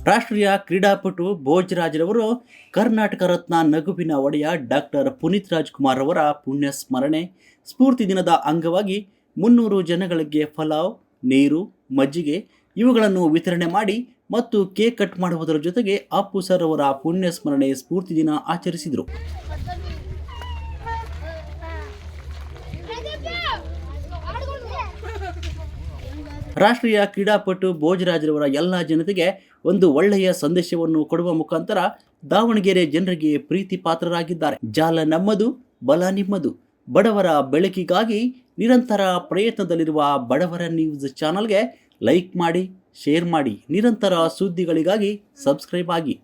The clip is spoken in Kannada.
ರಾಷ್ಟ್ರೀಯ ಕ್ರೀಡಾಪಟು ಭೋಜರಾಜ್ರವರು ಕರ್ನಾಟಕ ರತ್ನ ನಗುವಿನ ಒಡೆಯ ಡಾಕ್ಟರ್ ಪುನೀತ್ ರಾಜ್ಕುಮಾರ್ ಅವರ ಪುಣ್ಯ ಸ್ಮರಣೆ ಸ್ಫೂರ್ತಿ ದಿನದ ಅಂಗವಾಗಿ 300 ಜನಗಳಿಗೆ ಪಲಾವ್, ನೀರು, ಮಜ್ಜಿಗೆ ಇವುಗಳನ್ನು ವಿತರಣೆ ಮಾಡಿ ಮತ್ತು ಕೇಕ್ ಕಟ್ ಮಾಡುವುದರ ಜೊತೆಗೆ ಅಪ್ಪು ಸರ್ ಅವರ ಪುಣ್ಯ ಸ್ಮರಣೆ ಸ್ಫೂರ್ತಿ ದಿನ ಆಚರಿಸಿದರು. ರಾಷ್ಟ್ರೀಯ ಕ್ರೀಡಾಪಟು ಭೋಜರಾಜ್ರವರ ಎಲ್ಲ ಜನತೆಗೆ ಒಂದು ಒಳ್ಳೆಯ ಸಂದೇಶವನ್ನು ಕೊಡುವ ಮುಖಾಂತರ ದಾವಣಗೆರೆ ಜನರಿಗೆ ಪ್ರೀತಿ ಪಾತ್ರರಾಗಿದ್ದಾರೆ. ಜಾಲ ನಮ್ಮದು, ಬಲ ನಿಮ್ಮದು. ಬಡವರ ಬೆಳಕಿಗಾಗಿ ನಿರಂತರ ಪ್ರಯತ್ನದಲ್ಲಿರುವ ಬಡವರ ನ್ಯೂಸ್ ಚಾನಲ್ಗೆ ಲೈಕ್ ಮಾಡಿ, ಶೇರ್ ಮಾಡಿ. ನಿರಂತರ ಸುದ್ದಿಗಳಿಗಾಗಿ ಸಬ್ಸ್ಕ್ರೈಬ್ ಆಗಿ.